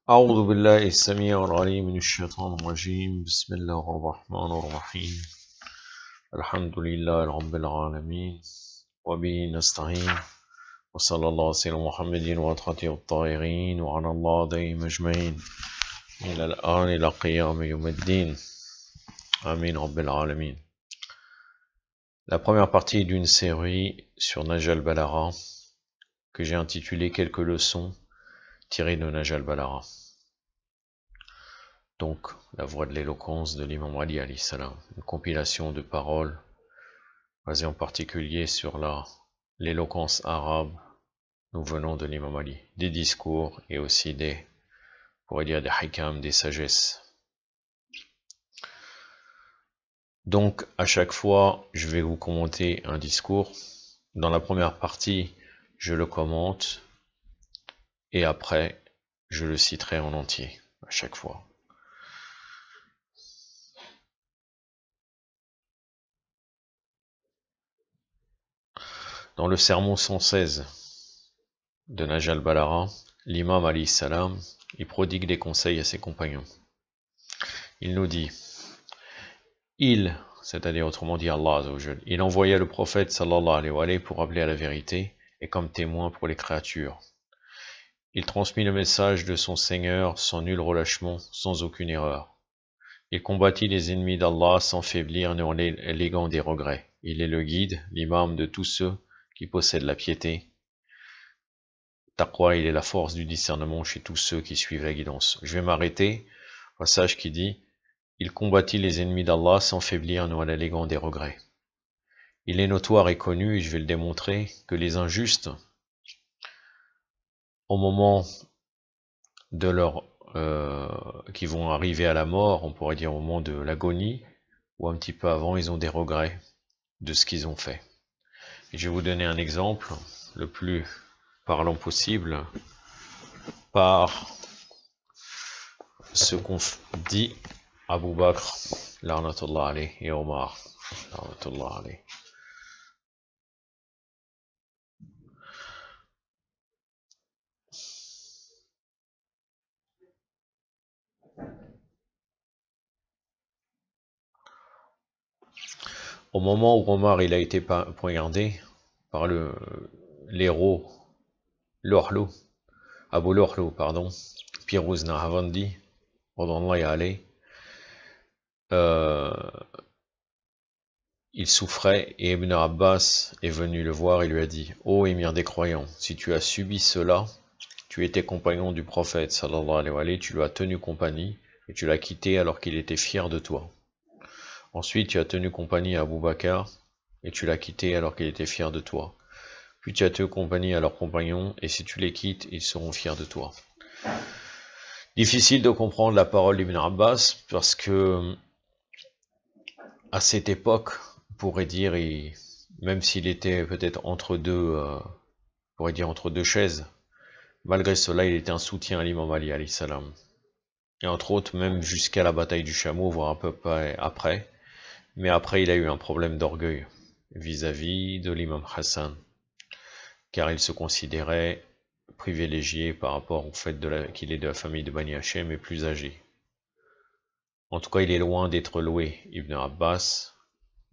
أعوذ بالله السميع العليم من الشيطان الرجيم بسم الله الرحمن الرحيم الحمد لله رب العالمين وبه نستعين وصلى الله على محمد وأطهر الطاهرين وعلى الله دائم أجمعين إلى الآن إلى قيام يوم الدين آمين رب العالمين. La première partie d'une série sur Nahj al-Balagha que j'ai intitulé Quelques leçons tirées de Nahj al-Balagha. Donc, la voix de l'éloquence de l'imam Ali alayhi salam, une compilation de paroles basée en particulier sur l'éloquence arabe nous venant de l'imam Ali, des discours et aussi des hikam, des sagesses. Donc, à chaque fois, je vais vous commenter un discours. Dans la première partie, je le commente et après, je le citerai en entier, à chaque fois. Dans le sermon 116 de Nahj al-Balagha, l'imam alayhi salam, il prodigue des conseils à ses compagnons. Il nous dit, c'est-à-dire autrement dit Allah Azzawajal, il envoya le prophète sallallahu alayhi wa alayhi pour appeler à la vérité et comme témoin pour les créatures. Il transmit le message de son Seigneur sans nul relâchement, sans aucune erreur. Il combattit les ennemis d'Allah sans faiblir ni en léguant des regrets. Il est le guide, l'imam de tous ceux qui possèdent la piété. Taqwa, il est la force du discernement chez tous ceux qui suivent la guidance. Je vais m'arrêter au passage qui dit « Il combattit les ennemis d'Allah sans faiblir ni en alléguant des regrets ». Il est notoire et connu, et je vais le démontrer, que les injustes, au moment de qui vont arriver à la mort, on pourrait dire au moment de l'agonie, ou un petit peu avant, ils ont des regrets de ce qu'ils ont fait. Et je vais vous donner un exemple, le plus parlant possible, par ce qu'on dit Abu Bakr, la'natullah alayh, et Omar, la'natullah alayh. Au moment où Omar il a été poignardé par l'héros Lu'lu', Abu Lu'lu', pardon, Piruz Nahavandi, il souffrait et Ibn Abbas est venu le voir et lui a dit « Ô émir des croyants, si tu as subi cela, tu étais compagnon du prophète, sallallahu alayhi wa sallam, tu lui as tenu compagnie et tu l'as quitté alors qu'il était fier de toi. Ensuite, tu as tenu compagnie à Abu Bakr et tu l'as quitté alors qu'il était fier de toi. Puis tu as tenu compagnie à leurs compagnons et si tu les quittes, ils seront fiers de toi. » Difficile de comprendre la parole d'Ibn Abbas parce que à cette époque, on pourrait dire, même s'il était peut-être entre deux, entre deux chaises, malgré cela, il était un soutien à l'imam Ali alayhi salam. Et entre autres, même jusqu'à la bataille du Chameau, voire un peu après. Mais après, il a eu un problème d'orgueil vis-à-vis de l'imam Hassan, car il se considérait privilégié par rapport au fait qu'il est de la famille de Bani Hachem et plus âgé. En tout cas, il est loin d'être loué, Ibn Abbas,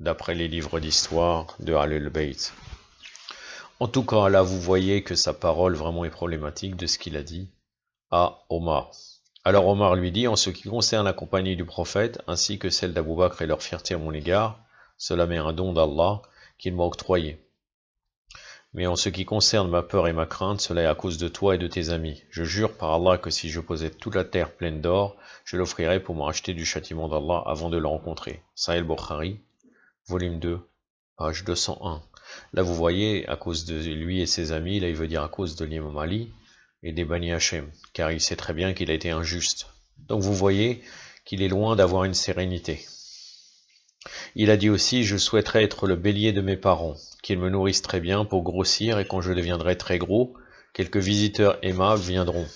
d'après les livres d'histoire de Ahlul Bayt. En tout cas, là, vous voyez que sa parole vraiment est problématique de ce qu'il a dit à Omar. Alors Omar lui dit, en ce qui concerne la compagnie du prophète, ainsi que celle d'Abou Bakr et leur fierté à mon égard, cela m'est un don d'Allah qu'il m'a octroyé. Mais en ce qui concerne ma peur et ma crainte, cela est à cause de toi et de tes amis. Je jure par Allah que si je possède toute la terre pleine d'or, je l'offrirai pour me racheter du châtiment d'Allah avant de le rencontrer. Sahih Bukhari, volume 2, page 201. Là vous voyez, à cause de lui et ses amis, là il veut dire à cause de l'imam Ali et des Bani Hachem, car il sait très bien qu'il a été injuste. Donc vous voyez qu'il est loin d'avoir une sérénité. Il a dit aussi, je souhaiterais être le bélier de mes parents, qu'ils me nourrissent très bien pour grossir, et quand je deviendrai très gros, quelques visiteurs aimables viendront.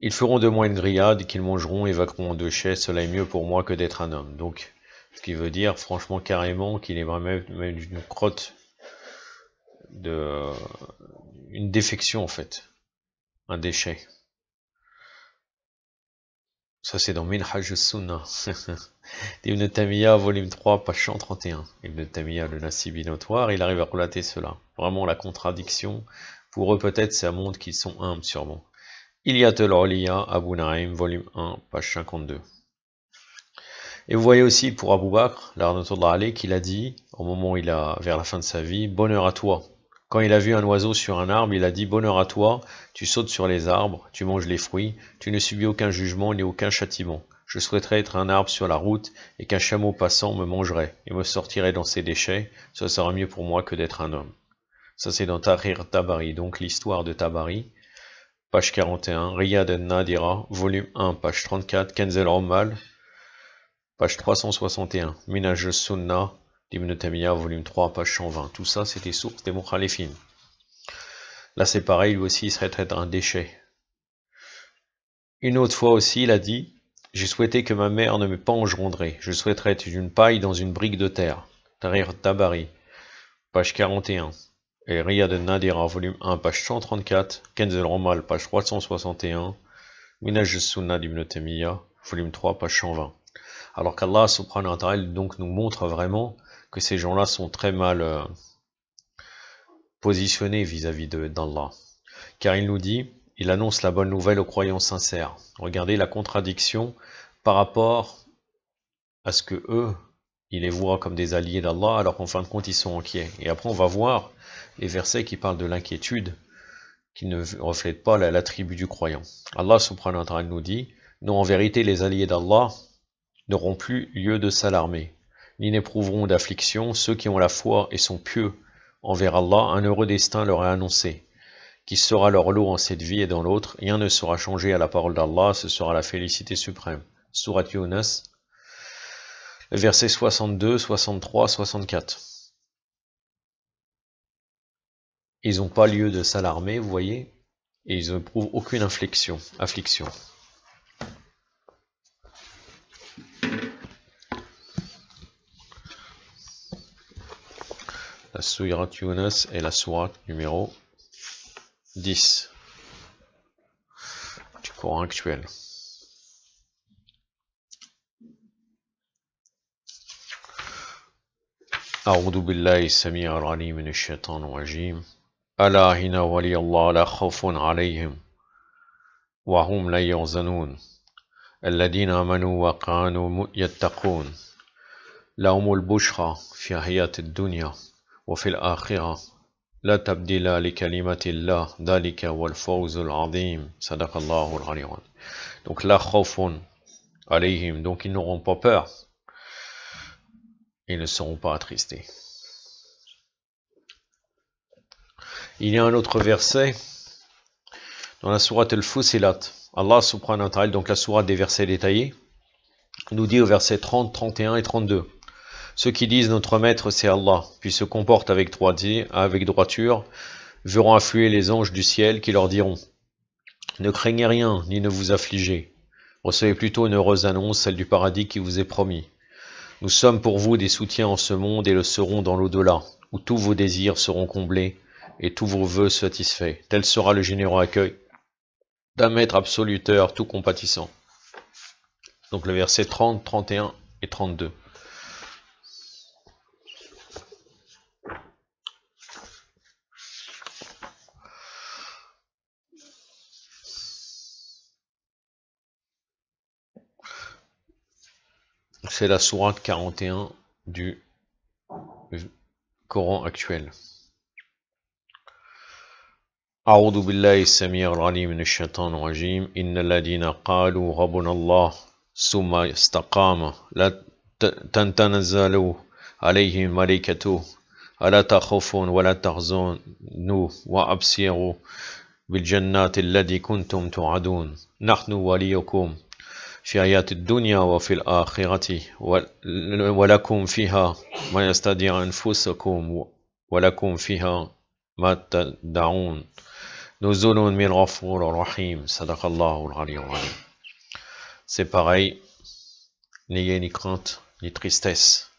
Ils feront de moi une grillade, qu'ils mangeront et vaqueront en deux chaises, cela est mieux pour moi que d'être un homme. Donc, ce qui veut dire, franchement, carrément, qu'il est vraiment même d'une crotte une défection en fait, un déchet. Ça c'est dans Minhaj al-Sunnah. Ibn Taymiyyah, volume 3, page 131. Ibn Taymiyyah, le Nasibi notoire, il arrive à relater cela. Vraiment la contradiction. Pour eux peut-être, ça montre qu'ils sont humbles sûrement. Ilyatul Uliya, Abu Naïm, volume 1, page 52. Et vous voyez aussi pour Abu Bakr, l'arnatullah alayh, qu'il a dit, au moment où il a, vers la fin de sa vie, bonheur à toi. Quand il a vu un oiseau sur un arbre, il a dit bonheur à toi, tu sautes sur les arbres, tu manges les fruits, tu ne subis aucun jugement ni aucun châtiment. Je souhaiterais être un arbre sur la route et qu'un chameau passant me mangerait et me sortirait dans ses déchets, ce sera mieux pour moi que d'être un homme. Ça c'est dans Tahrir Tabari, donc l'histoire de Tabari, page 41, Riyad al-Nadira, volume 1, page 34, Kenzel Ommal, page 361, Minhaj al-Sunnah, d'Ibn Taymiyyah, volume 3, page 120. Tout ça, c'est des sources des Mukhalifin. Là, c'est pareil, lui aussi, il serait traité un déchet. Une autre fois aussi, il a dit, j'ai souhaité que ma mère ne m'ait pas engendré. Je souhaiterais être une paille dans une brique de terre. Tahrir Tabari, page 41. Et Riyad al-Nadira, volume 1, page 134. Kenzel Ommal, page 361. Minhaj al-Sunnah d'Ibn Taymiyyah, volume 3, page 120. Alors qu'Allah subhanahu wa ta'ala donc nous montre vraiment que ces gens-là sont très mal positionnés vis-à-vis d'Allah. Car il nous dit, il annonce la bonne nouvelle aux croyants sincères. Regardez la contradiction par rapport à ce que eux, ils les voient comme des alliés d'Allah, alors qu'en fin de compte, ils sont inquiets. Et après, on va voir les versets qui parlent de l'inquiétude, qui ne reflètent pas l'attribut du croyant. Allah subhanahu wa ta'ala nous dit, non, en vérité, les alliés d'Allah n'auront plus lieu de s'alarmer, ni n'éprouveront d'affliction ceux qui ont la foi et sont pieux envers Allah, un heureux destin leur est annoncé, qui sera leur lot en cette vie et dans l'autre, rien ne sera changé à la parole d'Allah, ce sera la félicité suprême. Surat Yunus, versets 62, 63, 64. Ils n'ont pas lieu de s'alarmer, vous voyez, et ils n'éprouvent aucune affliction. La Surat Yunus est la sourate numéro 10 du Coran actuel. أعوذ بالله السميع العليم من الشيطان الرجيم ألا إن ولي الله لا خوف عليهم وهم لا يحزنون الذين آمنوا وكانوا يتقون لهم البشرى في الحياة الدنيا وفي الآخرة لا تبديل لكلمة الله ذلك هو الفوز العظيم صدق الله العلي العظيم. Donc la khawfun alayhim, donc ils n'auront pas peur, ils ne seront pas attristés. Il y a un autre verset dans la sourate Al-Fusilat. Allah subhanahu wa ta'ala, donc la sourate des versets détaillés, nous dit au verset 30, 31 et 32. Ceux qui disent notre maître c'est Allah, puis se comportent avec droiture, verront affluer les anges du ciel qui leur diront ne craignez rien, ni ne vous affligez. Recevez plutôt une heureuse annonce, celle du paradis qui vous est promis. Nous sommes pour vous des soutiens en ce monde et le serons dans l'au-delà, où tous vos désirs seront comblés et tous vos vœux satisfaits. Tel sera le généreux accueil d'un maître absoluteur tout compatissant. Donc le verset 30, 31 et 32. C'est la sourate 41 du Coran actuel. أعوذ بالله السميع العليم من الشيطان الرجيم إن الذين قالوا ربنا الله ثم استقاموا لا تنزل عليهم ملائكته ألا تخافوا ولا تحزنوا وأبصروا بالجنات التي كنتم توعدون نحن وليكم في حياة الدنيا وفي الآخرة ولكم فيها ما يستدعي أنفسكم ولكم فيها ما تدعون نزول من غفور رحيم صدق الله العلي العظيم. C'est pareil, n'ayez ni crainte ni tristesse.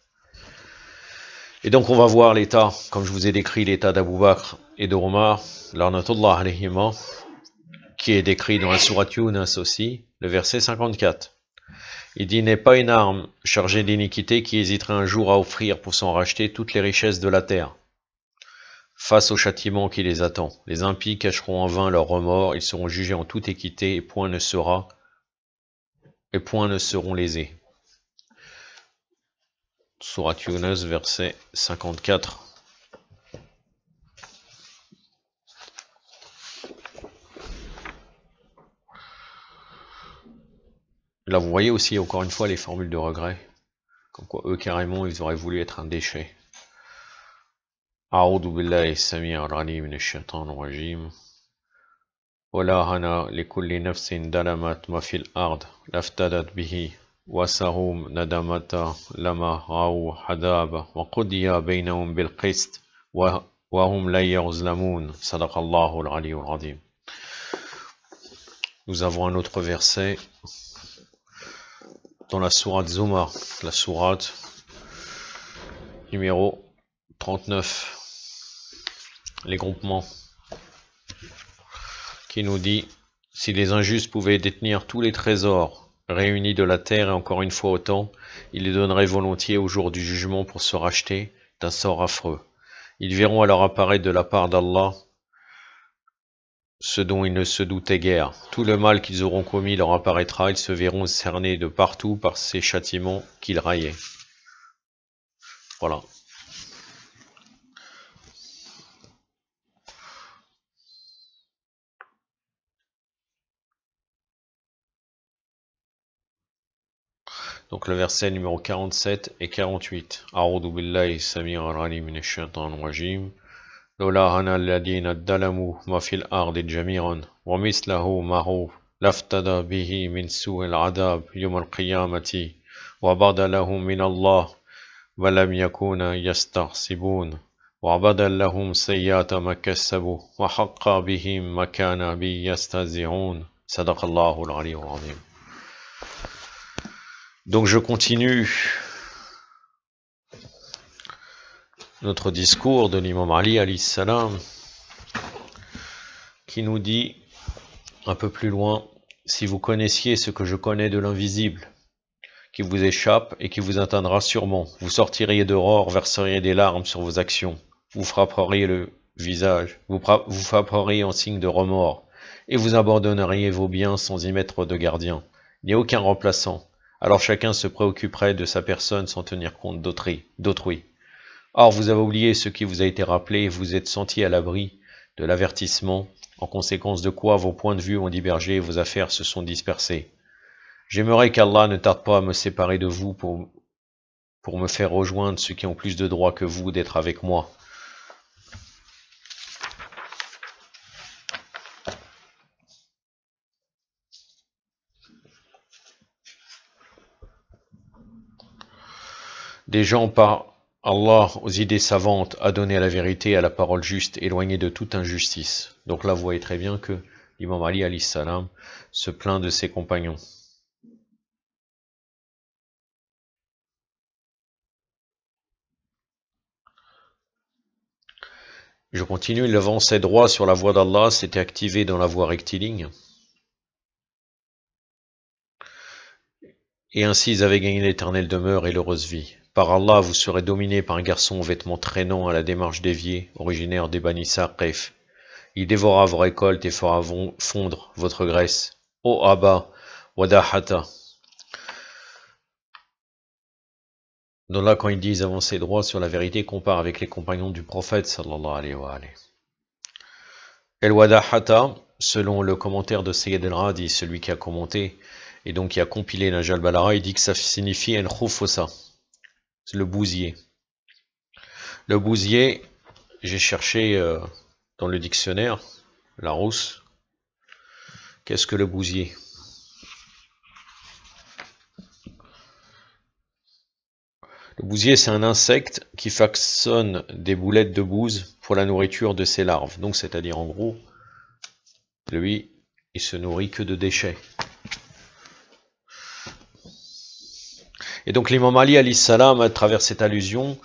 Et donc on va voir l'état, comme je vous ai décrit l'état d'Abu Bakr et de Omar, l'Arnatullah alayhima, qui est décrit dans la sourate Yunus aussi, le verset 54. Il dit, n'est pas une arme chargée d'iniquité qui hésiterait un jour à offrir pour s'en racheter toutes les richesses de la terre. Face au châtiment qui les attend, les impies cacheront en vain leur remords, ils seront jugés en toute équité et point ne seront lésés. Sourate Yunus, verset 54. Là, vous voyez aussi, encore une fois, les formules de regret. Comme quoi, eux, carrément, ils auraient voulu être un déchet. A'udhu billahi as-sami' al-'alim minash shaitanir rajim. Wala hana likulli nafsin dalamat ma fil ard laftadat bihi wa sahum nadamata lama ra'u hadaba wa qudiya bainahum bil qist wa hum la yuzlamun. Sadaqallahu al-'aliyyul 'azim. Nous avons un autre verset dans la sourate Zumar, la sourate numéro 39, les groupements, qui nous dit, si les injustes pouvaient détenir tous les trésors réunis de la terre et encore une fois autant, ils les donneraient volontiers au jour du jugement pour se racheter d'un sort affreux. Ils verront alors apparaître de la part d'Allah ce dont ils ne se doutaient guère. Tout le mal qu'ils auront commis leur apparaîtra, ils se verront cernés de partout par ces châtiments qu'ils raillaient. Voilà. Donc le verset numéro 47 et 48. A'udhu billahi sami'il 'alim minash shaitanir rajim. Lola hana alladhina dalamu ma fil ardi jami'an wa mislahu ma'hu laftada bihi min su'il 'adab yawm al-qiyamati wa badalahum min Allah wa lam yakuna yastahsibun wa badalahum sayyi'ata ma kassabu wa haqqa bihim ma kana bi yastahzi'un. Sadaqallahu al-'aliyyul 'azim. Donc je continue notre discours de l'imam Ali alayhi salam, qui nous dit un peu plus loin, si vous connaissiez ce que je connais de l'invisible, qui vous échappe et qui vous atteindra sûrement, vous sortiriez dehors, verseriez des larmes sur vos actions, vous frapperiez le visage, vous frapperiez en signe de remords, et vous abandonneriez vos biens sans y mettre de gardien. Il n'y a aucun remplaçant. Alors chacun se préoccuperait de sa personne sans tenir compte d'autrui. Or vous avez oublié ce qui vous a été rappelé et vous êtes senti à l'abri de l'avertissement, en conséquence de quoi vos points de vue ont divergé et vos affaires se sont dispersées. J'aimerais qu'Allah ne tarde pas à me séparer de vous pour me faire rejoindre ceux qui ont plus de droit que vous d'être avec moi. Des gens par Allah aux idées savantes, adonnés à la vérité, à la parole juste, éloignés de toute injustice. Donc là, vous voyez très bien que l'imam Ali alayhi salam se plaint de ses compagnons. Je continue, il avançait droit sur la voie d'Allah, s'était activé dans la voie rectiligne. Et ainsi ils avaient gagné l'éternelle demeure et l'heureuse vie. Par Allah, vous serez dominé par un garçon aux vêtements traînants à la démarche déviée, originaire des Bani Saqif. Il dévora vos récoltes et fera fondre votre graisse. Ô Abba, Wadahata. Donc là, quand ils disent avancer droit sur la vérité, compare avec les compagnons du prophète, sallallahu alayhi wa alayhi. El Wadahata, selon le commentaire de Sayyid al-Radi, celui qui a commenté, et donc qui a compilé la Jalbalara, il dit que ça signifie El Khoufosa. C'est le bousier. Le bousier, j'ai cherché dans le dictionnaire, Larousse, qu'est-ce que le bousier? Le bousier, c'est un insecte qui façonne des boulettes de bouse pour la nourriture de ses larves. Donc, c'est-à-dire, en gros, lui, il se nourrit que de déchets. Et donc, l'imam Ali alayhi salam, à travers cette allusion,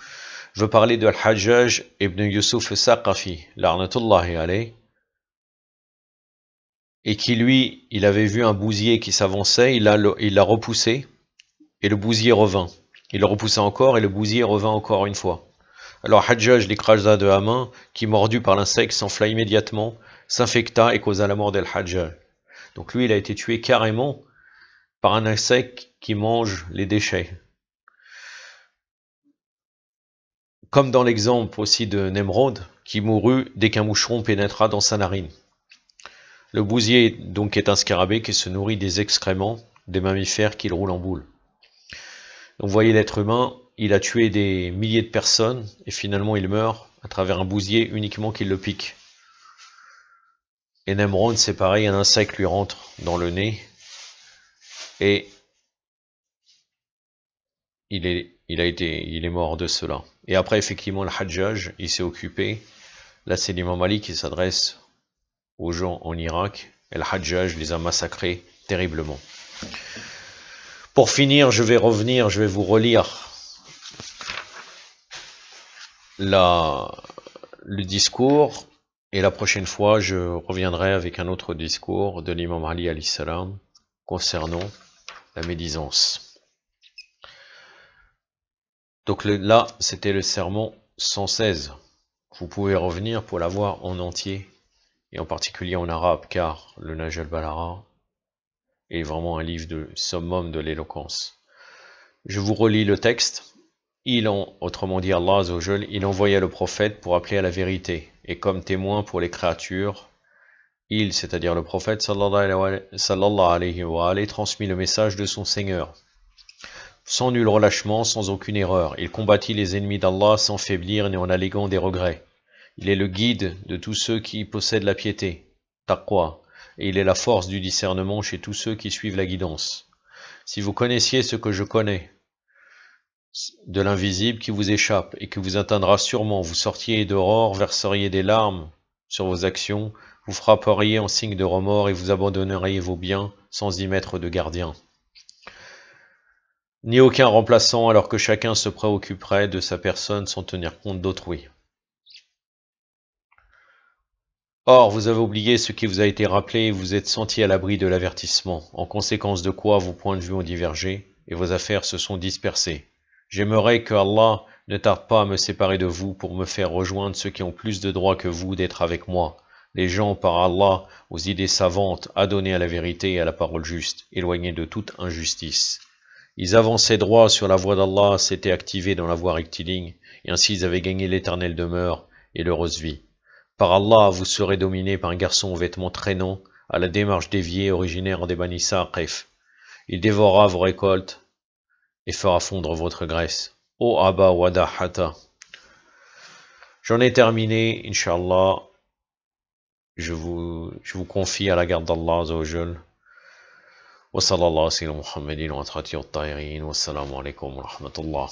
Je veux parler de Al-Hajjaj ibn Yusuf al-Saqafi, la'natullahi alayh, et qui lui, il avait vu un bousier qui s'avançait, il l'a repoussé, et le bousier revint. Il le repoussa encore, et le bousier revint encore une fois. Alors Hajjaj l'écrasa de la main, qui mordu par l'insecte s'enfla immédiatement, s'infecta et causa la mort d'Al-Hajjaj. Donc lui, il a été tué carrément par un insecte qui mange les déchets. Comme dans l'exemple aussi de Nemrod, qui mourut dès qu'un moucheron pénétra dans sa narine. Le bousier donc est un scarabée qui se nourrit des excréments des mammifères qu'il roule en boule. Donc vous voyez, l'être humain, il a tué des milliers de personnes et finalement il meurt à travers un bousier uniquement qu'il le pique. Et Nemrod, c'est pareil, un insecte lui rentre dans le nez et il est mort de cela. Et après, effectivement, le Hajjaj, il s'est occupé. Là, c'est l'imam Ali qui s'adresse aux gens en Irak. Et le Hajjaj les a massacrés terriblement. Pour finir, je vais vous relire le discours. Et la prochaine fois, je reviendrai avec un autre discours de l'imam Ali alayhi salam concernant la médisance. Donc là, c'était le sermon 116. Vous pouvez revenir pour l'avoir en entier, et en particulier en arabe, car le Nahj al-Balagha est vraiment un livre de summum de l'éloquence. Je vous relis le texte. Autrement dit, Allah Azza wa Jal, il envoya le prophète pour appeler à la vérité, et comme témoin pour les créatures, c'est-à-dire le prophète sallallahu alayhi wa alayhi, transmit le message de son Seigneur. Sans nul relâchement, sans aucune erreur, il combattit les ennemis d'Allah sans faiblir ni en alléguant des regrets. Il est le guide de tous ceux qui possèdent la piété, taqwa, et il est la force du discernement chez tous ceux qui suivent la guidance. Si vous connaissiez ce que je connais, de l'invisible qui vous échappe et que vous atteindra sûrement, vous sortiez d'aurore, verseriez des larmes sur vos actions, vous frapperiez en signe de remords et vous abandonneriez vos biens sans y mettre de gardien. Ni aucun remplaçant, alors que chacun se préoccuperait de sa personne sans tenir compte d'autrui. Or, vous avez oublié ce qui vous a été rappelé et vous êtes senti à l'abri de l'avertissement, en conséquence de quoi vos points de vue ont divergé et vos affaires se sont dispersées. J'aimerais que Allah ne tarde pas à me séparer de vous pour me faire rejoindre ceux qui ont plus de droit que vous d'être avec moi, les gens par Allah aux idées savantes, adonnés à la vérité et à la parole juste, éloignés de toute injustice. Ils avançaient droit sur la voie d'Allah, s'étaient activés dans la voie rectiligne, et ainsi ils avaient gagné l'éternelle demeure et l'heureuse vie. Par Allah, vous serez dominé par un garçon aux vêtements traînants, à la démarche déviée, originaire des Bani Saqif. Il dévorera vos récoltes et fera fondre votre graisse. Ô Abba Wadahata. J'en ai terminé, Inch'Allah. Je vous confie à la garde d'Allah Azza wa Jal. وصلى الله على سيدنا محمد وعلى آله الطاهرين والسلام عليكم ورحمة الله.